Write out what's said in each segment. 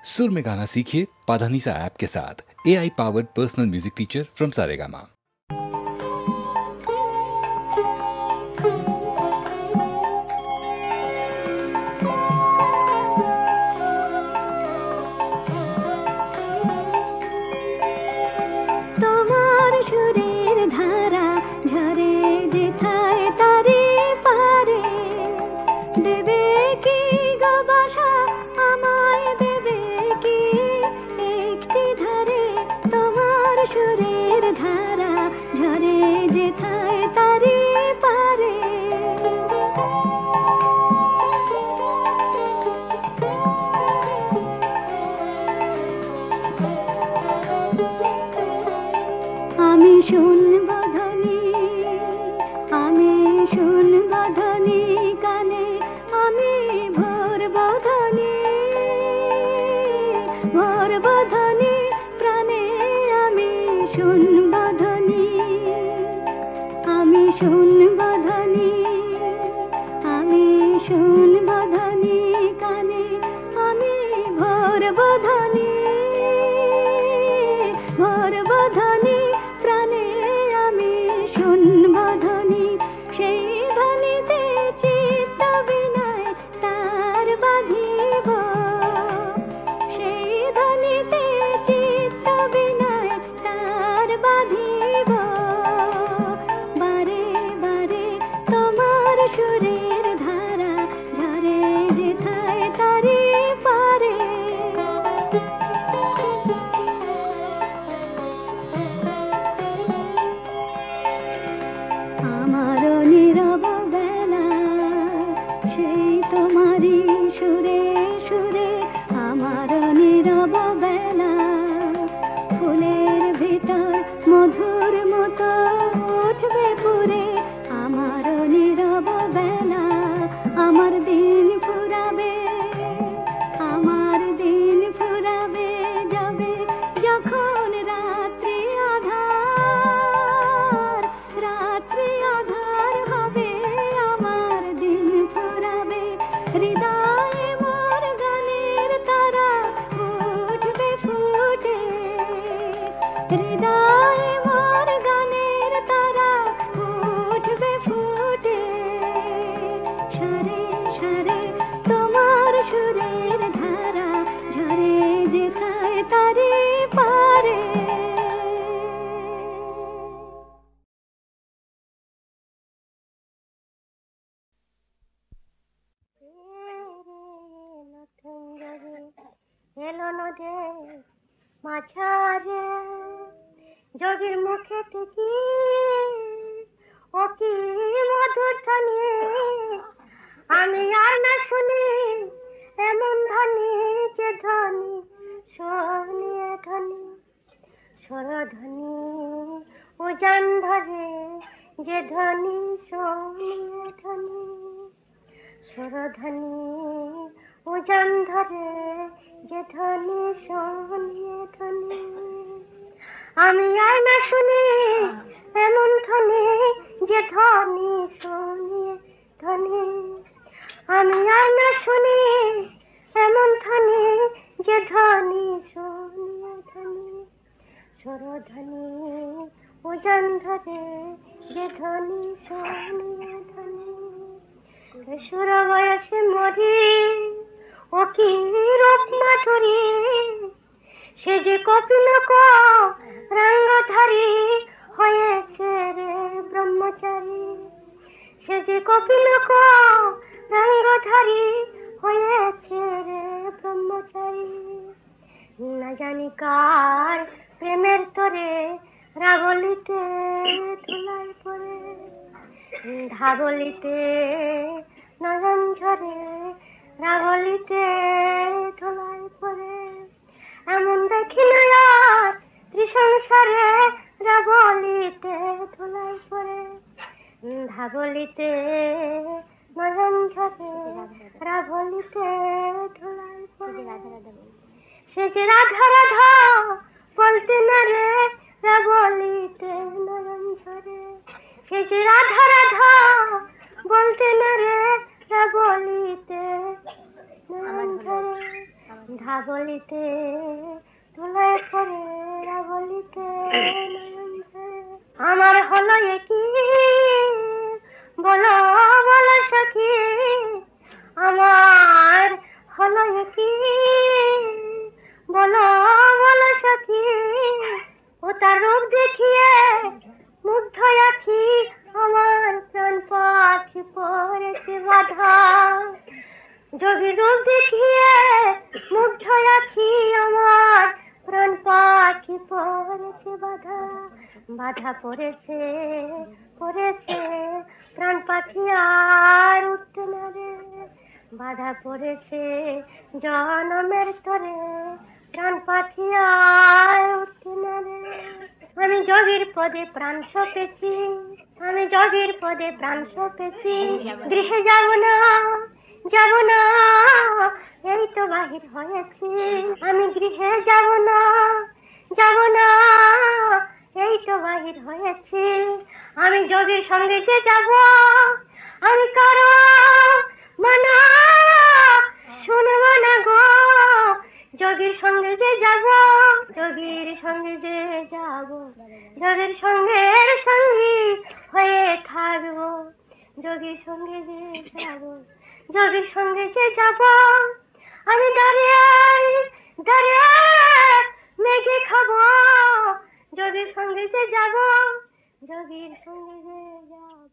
सुर में गाना सीखिए पाधानीसा ऐप के साथ। AI powered personal music teacher from Saregama. যোগীর মুখে থেকে ও কি মধুর ধ্বনি, আমি আর না শুনি এমন ধ্বনি, যে ধ্বনি শুনিয়ে ধ্বনি স্বরধ্বনি উজান ধরে, যে ধ্বনি শুনিয়ে ধ্বনি স্বরধ্বনি উজান ধরে, যে ধ্বনি শুনিয়ে ধ্বনি। আমি আর না শুনি এমন ধ্বনি, যে ধ্বনি শুনিয়ে ধ্বনি। আমি আর না শুনি এমন ধ্বনি, যে ধ্বনি শুনিয়ে ধ্বনি স্বরধ্বনি উজান ধরে, যে ধ্বনি শুনিয়ে ধ্বনি। সুর বয়সে মরি ও কি রূপ মাধুরী, সে যে কপিল রঙ্গধারী হয়েছে রে ব্রহ্মচারী, সে যে কপিল রঙ্গধারী হয়েছে রে ব্রহ্মচারী। না জানি কার প্রেমের তরে রাগলিতে ধুলায় পড়ে, ধাবলিতে নয়ন ঝরে, রাগলিতে ধুলায় পড়ে। এমন দেখি না আর ত্রিসংসারে, রাগলিতে ধুলায় পড়ে, ধাবলিতে নয়ন ঝরে, রাগলিতে ধুলায় পড়ে। সে যে রাধা রাধা বলতে না রে, রাগলিতে নয়ন ঝরে। সে যে রাধা রাধা বলতে না রে, রাগলিতে নয়ন ঝরে। ধাবলিতে ধুলায় পড়ে রাবলিতে আমার হলো কি বলো বলো সখী আমার হলো কি বলো বলো সখী ও তার রূপ দেখিয়ে মুগ্ধ আখি আমার প্রাণ পাখি পড়েছে বাধা যোগীর রূপ দেখিয়ে মুগ্ধ আখি আমার প্রাণ পাখি পড়েছে বাধা বাধা পড়েছে পড়েছে প্রাণ পাখি আর উঠতে না রে বাধা পড়েছে জনমের তরে প্রাণ পাখি আর উঠতে না রে আমি যোগীর পদে প্রাণ সপেছি আমি যোগীর পদে প্রাণ সপেছি গৃহে যাব না এই তো বাহির হয়েছি আমি গৃহে যাব না এই তো বাহির হয়েছি আমি যোগীর সঙ্গে যে যাব আমি কারো মানা শুনব না গো যোগীর সঙ্গে যে যাব যোগীর সঙ্গে যে যাব যোগীর সঙ্গী হয়ে থাকবো যোগীর সঙ্গে যে যাব যোগীর সঙ্গে যে যাব আমি দাঁড়িয়ে মেঘে খাবো যোগীর সঙ্গে যে যাব যোগীর সঙ্গে যে যাব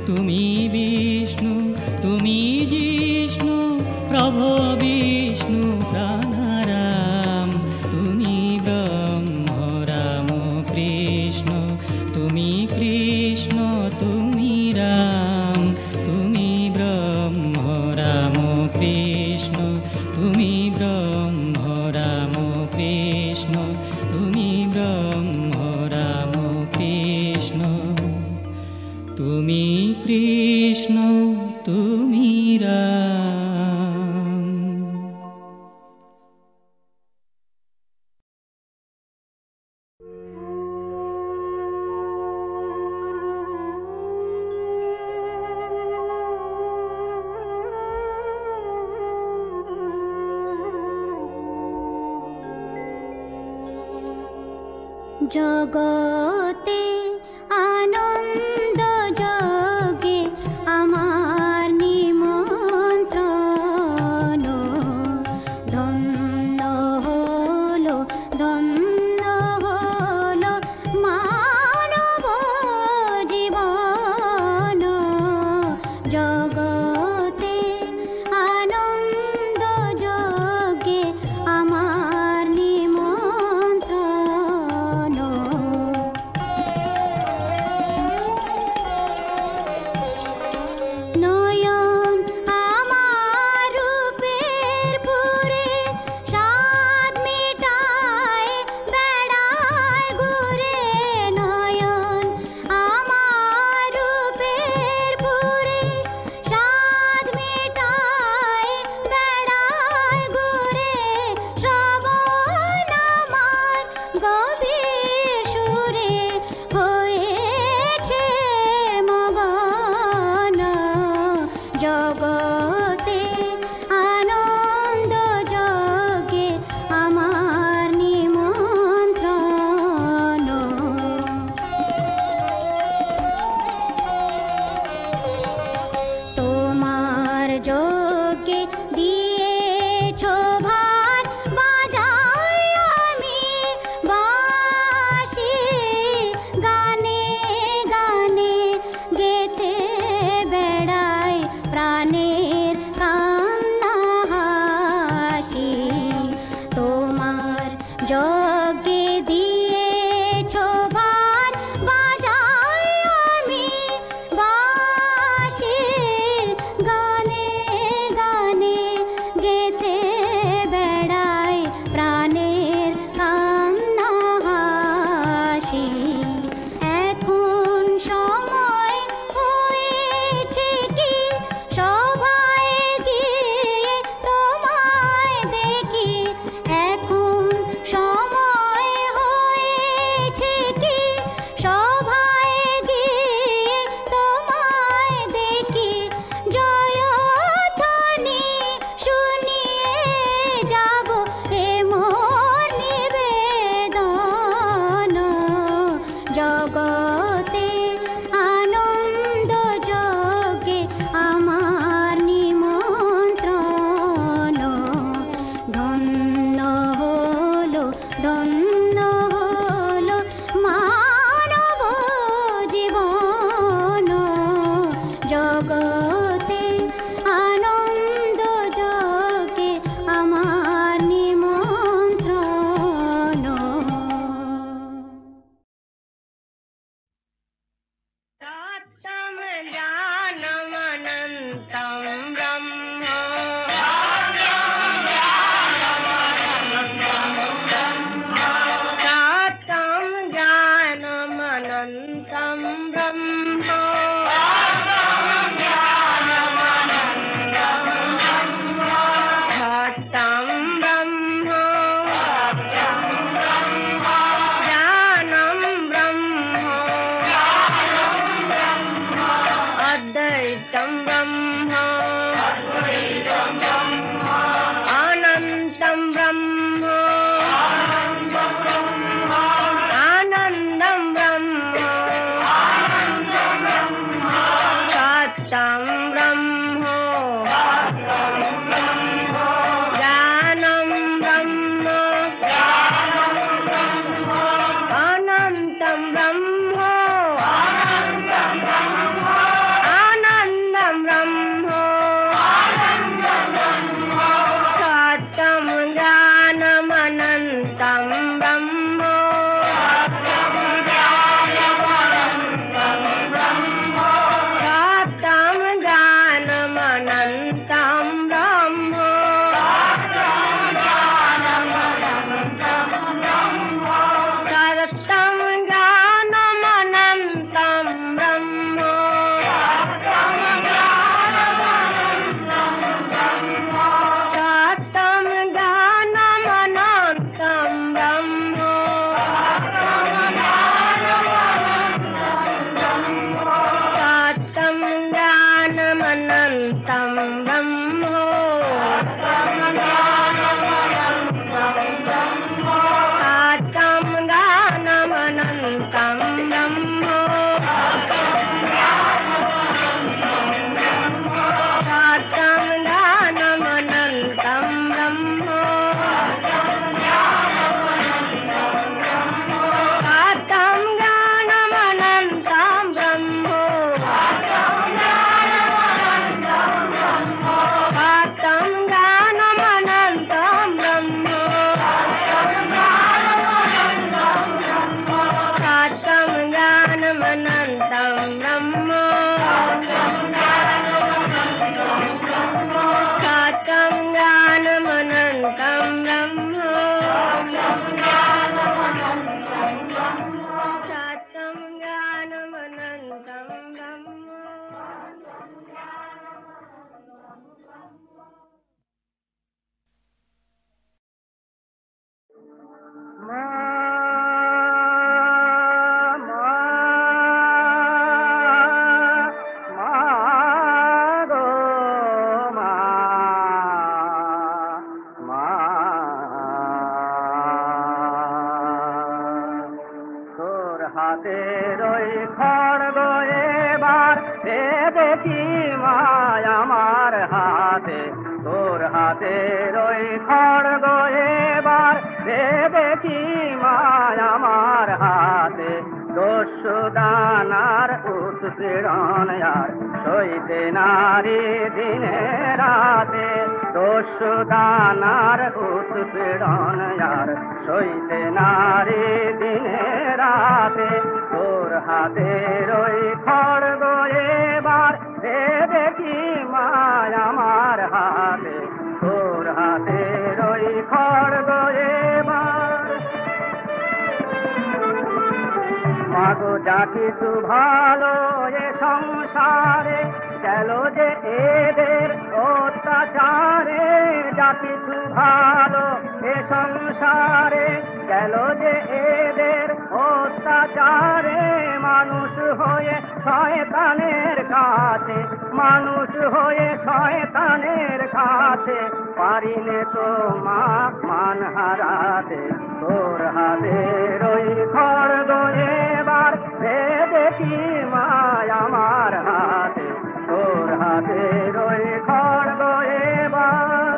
তুমি বিষ্ণু তুমি জিষ্ণু प्रभो विष्णु प्राणाराम तुमी ब्रह्म राम कृष्ण तुमी कृष्ण तुमी राम तुमी ब्रह्म राम कृष्ण तुमी ब्रह्म राम कृष्ण तुमी ब्रह्म राम कृष्ण तुमी कृष्ण तुमी राम। জগতে আনন্দ যোগে আমার নিমন্ত্রণ ধন্য হলো মানব জীবন জগতে আনন্দ যোগে আমার নিমন্ত্রণ নয়ন আমার রূপের পুরে স্বাদ মিটায় বেড়ায় ঘুরে নয়ন আমার রূপের পুরে স্বাদ মিটায় বেড়ায় ঘুরে শ্রবণ আমার গভীর সুরে হয়েছে মগন জগতে আনন্দ যোগে আমার নিমন্ত্রণ তোমার যোগে দিয়েছ ভার বাজাই আমি বাঁশি গানে গানে গেথে বেড়াই প্রাণের কান্না হাসি তোমার যজ্ঞে দিয়েছ ভার বাজাই আমি বাঁশি গানে গানে হাতের ওই খড়গ এবার দে দেখি মায় আমার হাতে, তোর হাতের ওই খড়গ এবার দে দেখি মায় আমার হাতে। দস্যু দানার উৎপীড়ন আর সইতে নারী দিনে রাতে, দস্যু দানার উৎপীড়ন আর সইতে নারী দিনে রাতে। তোর হাতের ওই খড়গ এবার দে দেখি মায় আমার হাতে, তোর হাতের ওই খড়গ এবার। মাগো যা কিছু ভালো এ সংসারে গেল যে এদের অত্যাচারে, যা কিছু ভালো এ সংসারে গেল যে এদের অত্যাচারে। মানুষ হয়ে শয়তানের কাছে, মানুষ হয়ে শয়তানের কাছে পারিনে তো মা মান হারাতে। তোর হাতের ওই খড়গ এবার দে দেখি মায় আমার হাতে, তোর হাতের ওই খড়গ এবার।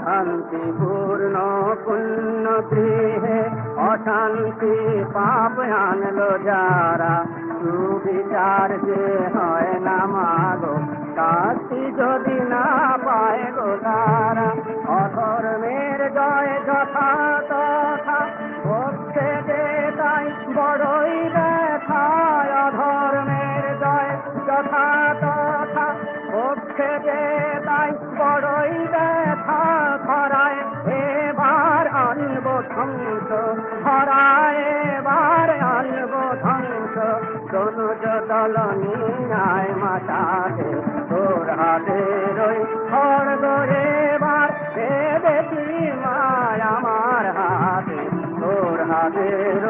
শান্তিপূর্ণ পুণ্য গৃহে অশান্তি পাপ আনলো যারা, সুবিচার যে হয় না মাগো শাস্তি যদি না পায় গো তারা। অধর্মের জয় যথা তথা পক্ষে যে তাই বড়ই ব্যথা, অধর্মের জয় যথা তথা পক্ষে যে তাই বড়ই ব্যথা। ধরায় এবার আনব ধ্বংস, ধরায় এবার আনব ধ্বংস, দনুজ দল নিয়ায় মাতাতে। তোর হাতের ওই খড়গ এবার দে দেখি মায় আমার হাতে, তোর হাতের